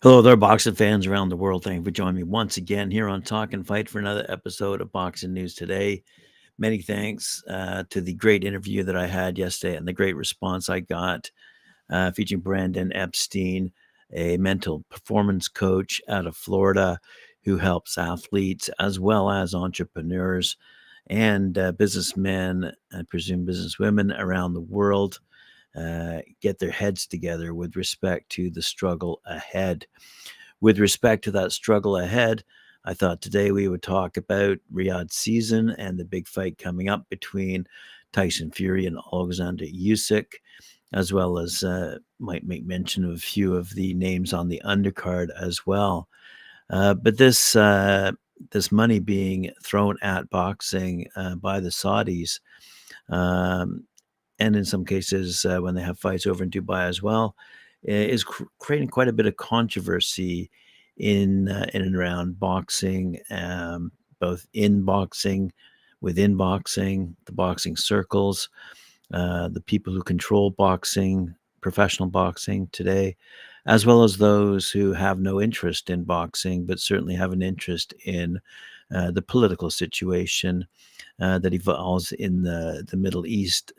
Hello there, boxing fans around the world. Thank you for joining me once again here on Talk and Fight for another episode of Boxing News Today. Many thanks to the great interview that I had yesterday and the great response I got featuring Brandon Epstein, a mental performance coach out of Florida who helps athletes as well as entrepreneurs and businessmen, I presume businesswomen around the world get their heads together with respect to the struggle ahead. With respect to that struggle ahead, I thought today we would talk about Riyadh season and the big fight coming up between Tyson Fury and Alexander Usyk, as well as might make mention of a few of the names on the undercard as well. But this money being thrown at boxing by the Saudis, um, and in some cases when they have fights over in Dubai as well, is creating quite a bit of controversy in and around boxing, both in boxing, within boxing, the boxing circles, the people who control boxing, professional boxing today, as well as those who have no interest in boxing, but certainly have an interest in the political situation that evolves in the Middle East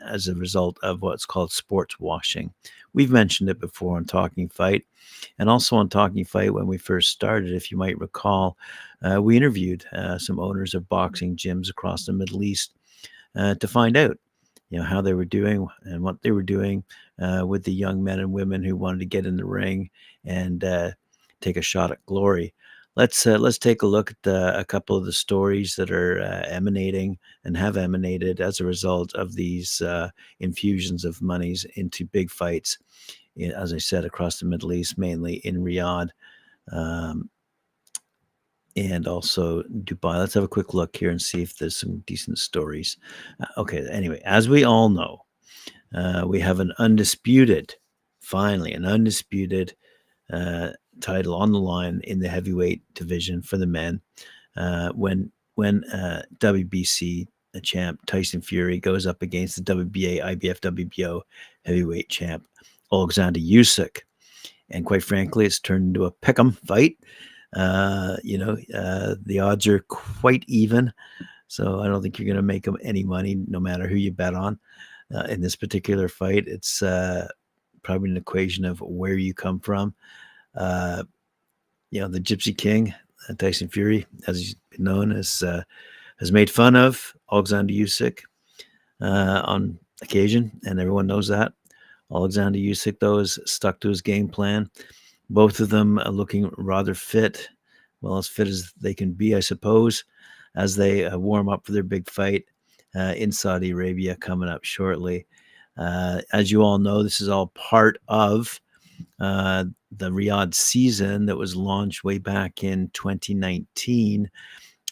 as a result of what's called sports washing. We've mentioned it before on Talking Fight, and also on Talking Fight when we first started. If you might recall, we interviewed some owners of boxing gyms across the Middle East to find out, how they were doing and what they were doing with the young men and women who wanted to get in the ring and take a shot at glory. Let's take a look at a couple of the stories that are emanating and have emanated as a result of these infusions of monies into big fights. As I said, across the Middle East, mainly in Riyadh, um, and also Dubai. Let's have a quick look here and see if there's some decent stories. Okay, anyway, as we all know, we have finally, an undisputed uh, title on the line in the heavyweight division for the men. When WBC champ Tyson Fury goes up against the WBA, IBF, WBO heavyweight champ Alexander Usyk, and quite frankly, it's turned into a pick'em fight. The odds are quite even, so I don't think you're going to make them any money, no matter who you bet on. In this particular fight, it's probably an equation of where you come from. Uh, the Gypsy King, Tyson Fury, as he's been known, has made fun of Alexander Usyk on occasion, and everyone knows that. Alexander Usyk, though, is stuck to his game plan. Both of them are looking rather fit, well, as fit as they can be, I suppose, as they warm up for their big fight in Saudi Arabia coming up shortly. As you all know, this is all part of the Riyadh season that was launched way back in 2019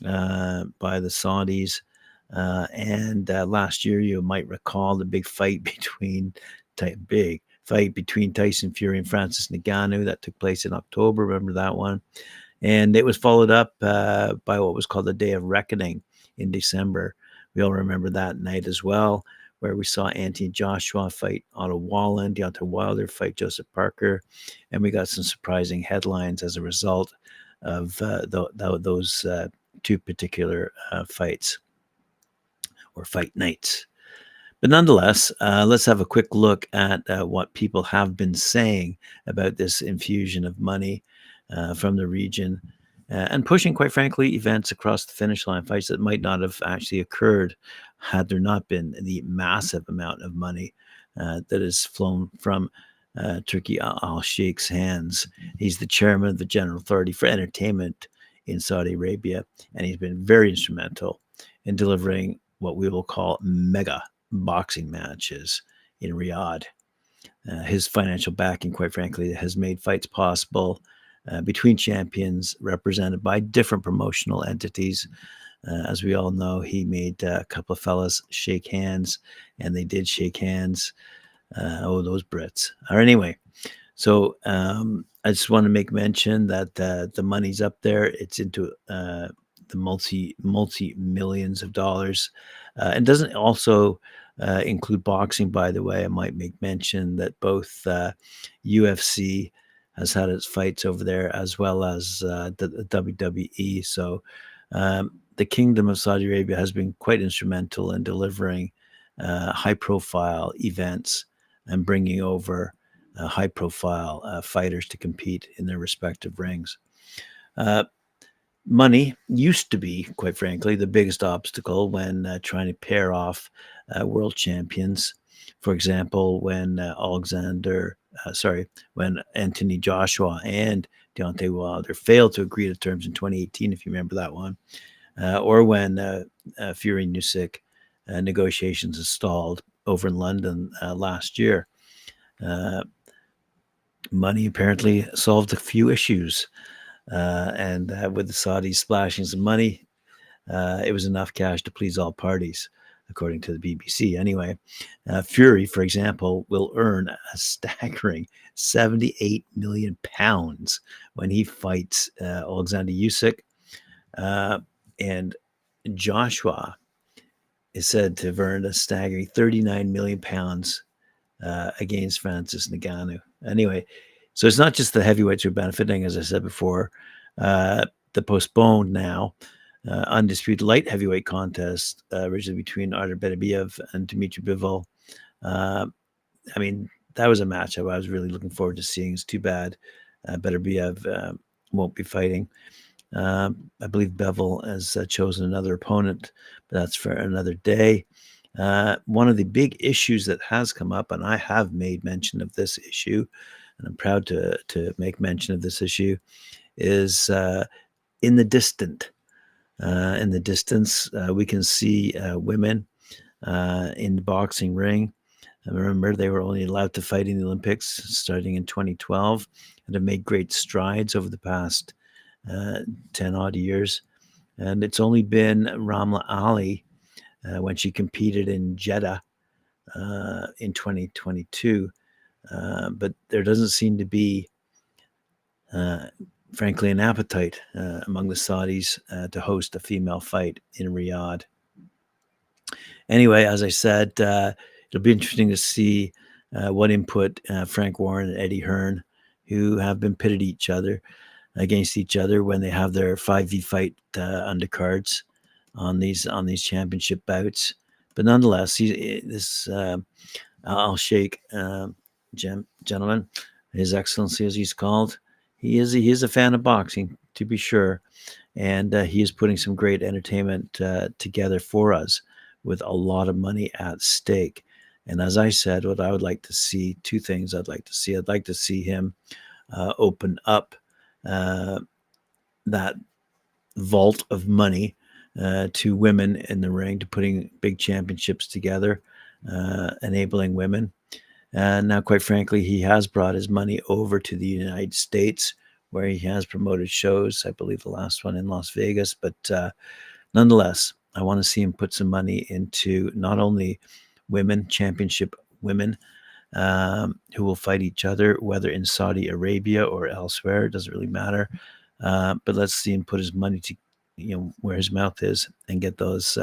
by the Saudis. And last year, you might recall the big fight between Tyson Fury and Francis Ngannou that took place in October. Remember that one? And it was followed up by what was called the Day of Reckoning in December. We all remember that night as well, where we saw Anthony Joshua fight Otto Wallen, Deontay Wilder fight Joseph Parker, and we got some surprising headlines as a result of those two particular fights or fight nights. But nonetheless, let's have a quick look at what people have been saying about this infusion of money from the region and pushing, quite frankly, events across the finish line, fights that might not have actually occurred had there not been the massive amount of money that has flown from Turkey Al Sheikh's hands. He's the chairman of the General Authority for Entertainment in Saudi Arabia, and he's been very instrumental in delivering what we will call mega boxing matches in Riyadh. His financial backing, quite frankly, has made fights possible between champions represented by different promotional entities. As we all know, he made a couple of fellas shake hands, and they did shake hands. Those Brits. Or anyway, so I just want to make mention that the money's up there. It's into the multi millions of dollars, and doesn't also include boxing. By the way, I might make mention that both UFC has had its fights over there, as well as the WWE. So the Kingdom of Saudi Arabia has been quite instrumental in delivering high-profile events and bringing over high-profile fighters to compete in their respective rings. Uh, Money used to be, quite frankly, the biggest obstacle when trying to pair off world champions. For example, when when Anthony Joshua and Deontay Wilder failed to agree to terms in 2018, if you remember that one, or when Fury and Usyk negotiations stalled over in London last year. Uh, Money apparently solved a few issues, and with the Saudis splashing some money, it was enough cash to please all parties, according to the BBC. Anyway, Fury, for example, will earn a staggering £78 million when he fights Alexander Usyk. And Joshua is said to have earned a staggering £39 million against Francis Ngannou. Anyway, so it's not just the heavyweights who are benefiting, as I said before. The postponed now undisputed light heavyweight contest, originally between Artur Beterbiev and Dmitry Bivol. I mean, that was a match I was really looking forward to seeing. It's too bad Beterbiev won't be fighting. I believe Bivol has chosen another opponent, but that's for another day. One of the big issues that has come up, and I have made mention of this issue, and I'm proud to make mention of this issue, is in the distance. In the distance, we can see women in the boxing ring. Remember, they were only allowed to fight in the Olympics starting in 2012 and have made great strides over the past 10 odd years. And it's only been Ramla Ali when she competed in Jeddah in 2022. But there doesn't seem to be, frankly, an appetite among the Saudis to host a female fight in Riyadh. Anyway, as I said, it'll be interesting to see what input Frank Warren and Eddie Hearn, who have been pitted against each other when they have their 5v fight undercards on these championship bouts. But nonetheless, this Al Sheikh gentleman, His Excellency as he's called, he is a fan of boxing, to be sure, and he is putting some great entertainment together for us with a lot of money at stake. And as I said, what I would like to see, two things I'd like to see. I'd like to see him open up that vault of money to women in the ring, to putting big championships together, enabling women. Now, quite frankly, he has brought his money over to the United States, where he has promoted shows. I believe the last one in Las Vegas. But nonetheless, I want to see him put some money into not only women, championship women, who will fight each other, whether in Saudi Arabia or elsewhere. It doesn't really matter. But let's see him put his money to, where his mouth is, and get those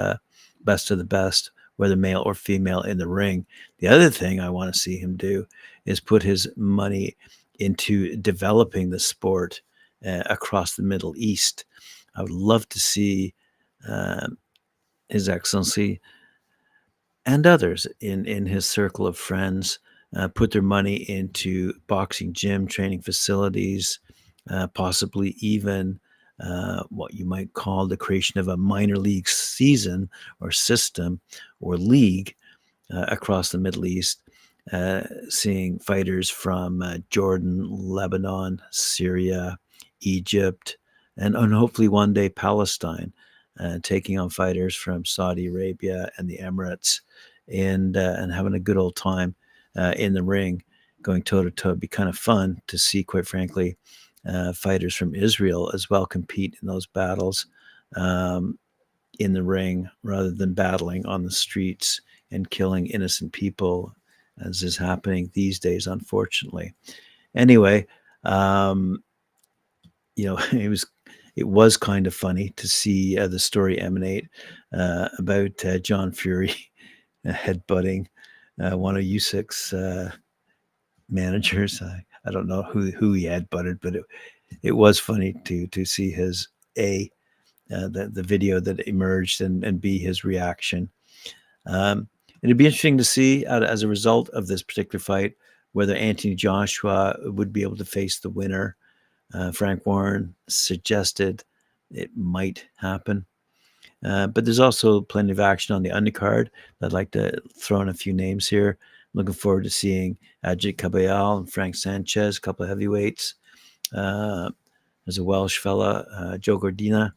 best of the best, whether male or female, in the ring. The other thing I want to see him do is put his money into developing the sport across the Middle East. I would love to see His Excellency and others in his circle of friends put their money into boxing gym training facilities, possibly even what you might call the creation of a minor league season or system or league across the Middle East, seeing fighters from Jordan, Lebanon, Syria, Egypt, and hopefully one day Palestine, taking on fighters from Saudi Arabia and the Emirates, and having a good old time in the ring, going toe to toe. It'd be kind of fun to see, quite frankly, fighters from Israel as well compete in those battles in the ring, rather than battling on the streets and killing innocent people, as is happening these days, unfortunately. Anyway, it was kind of funny to see the story emanate about John Fury headbutting one of Usyk's managers. I don't know who he had butted, but it was funny to see his the video that emerged, and B, his reaction. It'd be interesting to see as a result of this particular fight whether Anthony Joshua would be able to face the winner. Frank Warren suggested it might happen. But there's also plenty of action on the undercard. I'd like to throw in a few names here. Looking forward to seeing Jake Caballal and Frank Sanchez, a couple of heavyweights. There's a Welsh fella, Joe Gordina.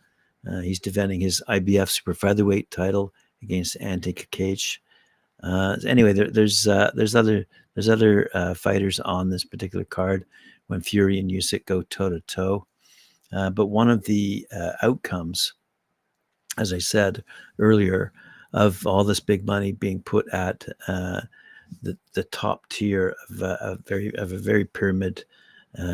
He's defending his IBF super featherweight title against Ante Kakech. Anyway, there's other fighters on this particular card when Fury and Usyk go toe to toe. But one of the outcomes, as I said earlier, of all this big money being put at the top tier of a very pyramid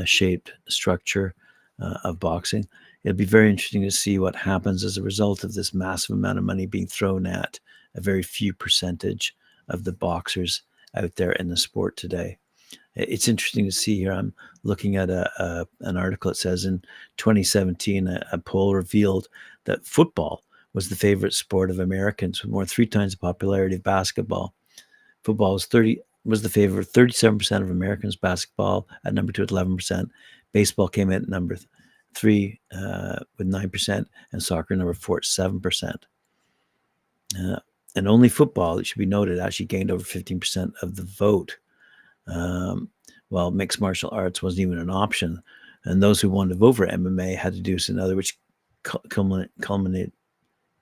shaped structure of boxing. It'll be very interesting to see what happens as a result of this massive amount of money being thrown at a very few percentage of the boxers out there in the sport today. It's interesting to see here. I'm looking at an article. It says in 2017, a poll revealed that football was the favorite sport of Americans, with more than 3 times the popularity of basketball. Football was the favorite, 37% of Americans. Basketball at number 2 at 11%. Baseball came in at number 3 with 9%, and soccer number 4 at 7%. And only football, it should be noted, actually gained over 15% of the vote. While mixed martial arts wasn't even an option, and those who wanted to vote for MMA had to do so another, which culminated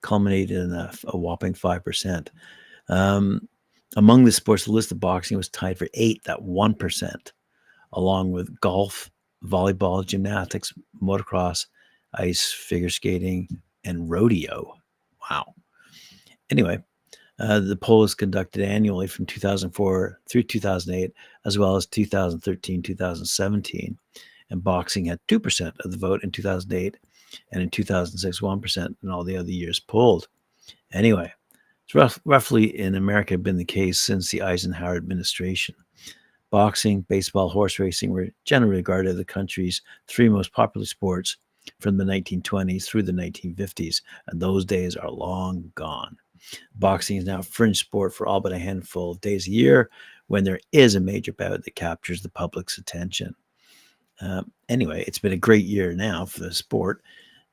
in a whopping 5%. Among the sports, the list of boxing was tied for 8th at 1%, along with golf, volleyball, gymnastics, motocross, ice, figure skating, and rodeo. Wow. Anyway, the poll is conducted annually from 2004 through 2008, as well as 2013, 2017. And boxing had 2% of the vote in 2008, and in 2006, 1%, and all the other years polled. Anyway, it's roughly in America been the case since the Eisenhower administration. Boxing, baseball, horse racing were generally regarded as the country's 3 most popular sports from the 1920s through the 1950s, and those days are long gone. Boxing is now a fringe sport for all but a handful of days a year when there is a major bout that captures the public's attention. Anyway, it's been a great year now for the sport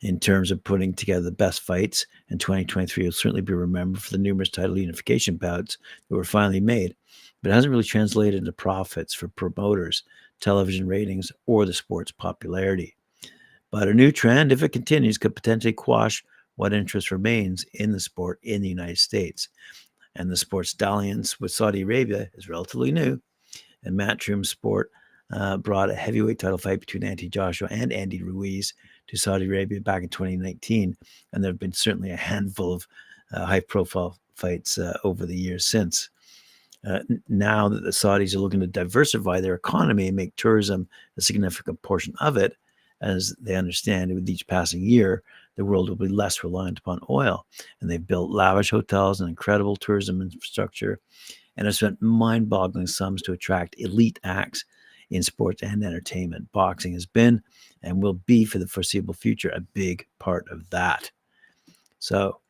in terms of putting together the best fights, and 2023 will certainly be remembered for the numerous title unification bouts that were finally made, but it hasn't really translated into profits for promoters, television ratings, or the sport's popularity. But a new trend, if it continues, could potentially quash what interest remains in the sport in the United States. And the sport's dalliance with Saudi Arabia is relatively new, and Matchroom Sport brought a heavyweight title fight between Anthony Joshua and Andy Ruiz to Saudi Arabia back in 2019, and there have been certainly a handful of high-profile fights over the years since. Now that the Saudis are looking to diversify their economy and make tourism a significant portion of it, as they understand with each passing year, the world will be less reliant upon oil. And they've built lavish hotels and incredible tourism infrastructure, and have spent mind-boggling sums to attract elite acts in sports and entertainment. Boxing has been and will be for the foreseeable future a big part of that. So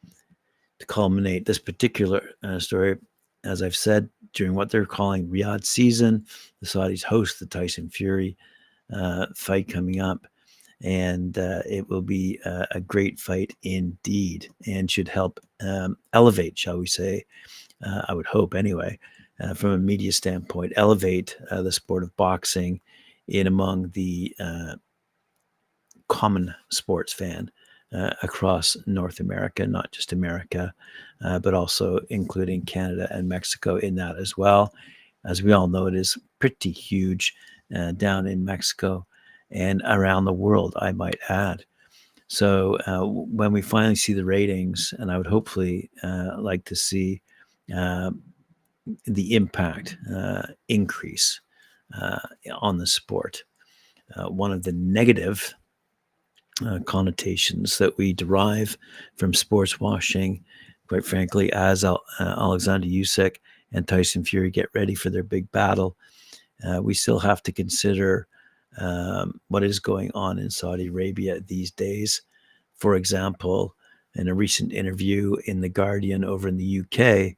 to culminate this particular story, as I've said, during what they're calling Riyadh season, the Saudis host the Tyson Fury fight coming up, and it will be a great fight indeed, and should help elevate, shall we say, I would hope anyway, from a media standpoint, elevate the sport of boxing in among the common sports fan across North America, not just America, but also including Canada and Mexico in that as well. As we all know, it is pretty huge down in Mexico and around the world, I might add. So when we finally see the ratings, and I would hopefully like to see the impact increase on the sport. One of the negative connotations that we derive from sports washing, quite frankly, as Alexander Usyk and Tyson Fury get ready for their big battle, we still have to consider what is going on in Saudi Arabia these days. For example, in a recent interview in The Guardian over in the UK,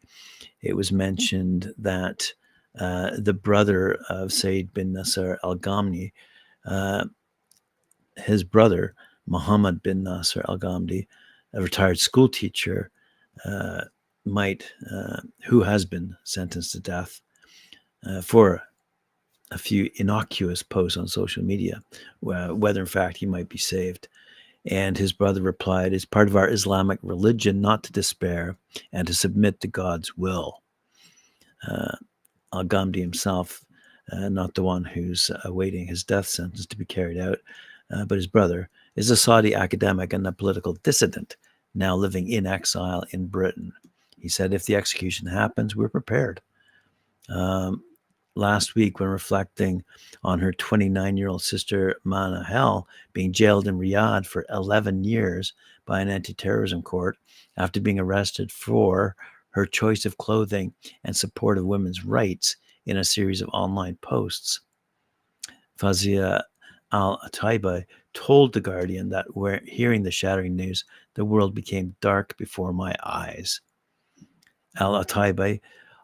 it was mentioned that the brother of Said bin Nasser Al Ghamdi, uh, his brother, Muhammad bin Nasser Al Ghamdi, a retired school teacher, uh, who has been sentenced to death for a few innocuous posts on social media, whether in fact he might be saved. And his brother replied, "It's part of our Islamic religion not to despair and to submit to God's will." Al Ghamdi himself, not the one who's awaiting his death sentence to be carried out, but his brother, is a Saudi academic and a political dissident now living in exile in Britain. He said, "If the execution happens, we're prepared." Um, Last week, when reflecting on her 29-year-old sister, Mana Hel, being jailed in Riyadh for 11 years by an anti-terrorism court after being arrested for her choice of clothing and support of women's rights in a series of online posts, Fazia Al-Ataiba told The Guardian that hearing the shattering news, the world became dark before my eyes. Al-Ataiba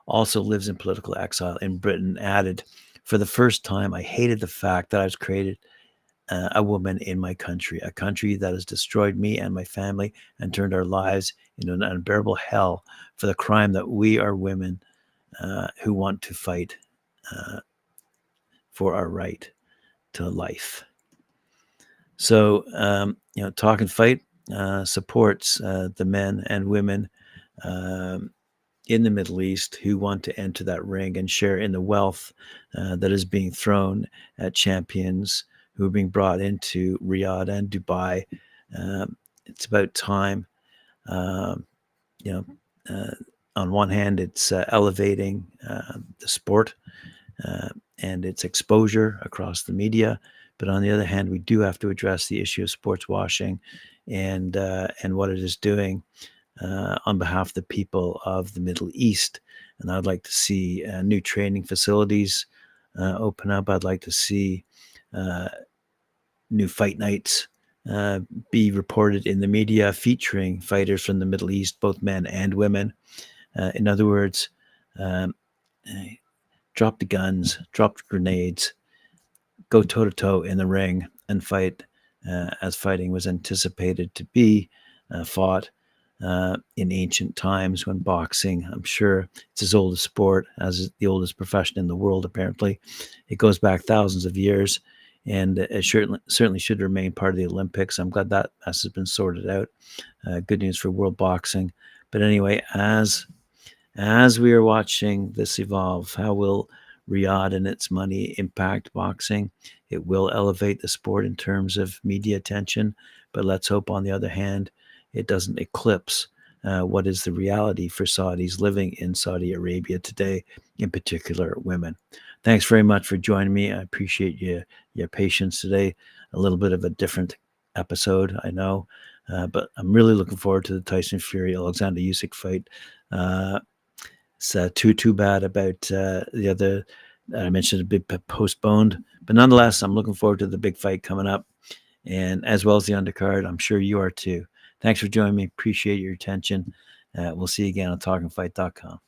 also lives in political exile in Britain, added, "For the first time, I hated the fact that I was created a woman in my country, a country that has destroyed me and my family and turned our lives into an unbearable hell for the crime that we are women who want to fight uh, for our right to life." So, Talk and Fight supports the men and women um, in the Middle East who want to enter that ring and share in the wealth that is being thrown at champions who are being brought into Riyadh and Dubai. It's about time. Um, you know, on one hand, it's elevating the sport and its exposure across the media, but on the other hand, we do have to address the issue of sports washing and what it is doing on behalf of the people of the Middle East. And I'd like to see new training facilities open up. I'd like to see uh, new fight nights uh, be reported in the media featuring fighters from the Middle East, both men and women. In other words, um, drop the guns, drop the grenades, go toe to toe in the ring and fight as fighting was anticipated to be fought in ancient times when boxing, I'm sure it's as old a sport as the oldest profession in the world, apparently. It goes back thousands of years and it certainly should remain part of the Olympics. I'm glad that mess has been sorted out. Good news for world boxing. But anyway, as we are watching this evolve, how will Riyadh and its money impact boxing? It will elevate the sport in terms of media attention, but let's hope, on the other hand, it doesn't eclipse what is the reality for Saudis living in Saudi Arabia today, in particular women. Thanks very much for joining me. I appreciate your patience today. A little bit of a different episode, I know, but I'm really looking forward to the Tyson Fury Alexander Usyk fight. It's too bad about the other. I mentioned a bit postponed, but nonetheless, I'm looking forward to the big fight coming up, and as well as the undercard. I'm sure you are too. Thanks for joining me. Appreciate your attention. We'll see you again on talkingfight.com.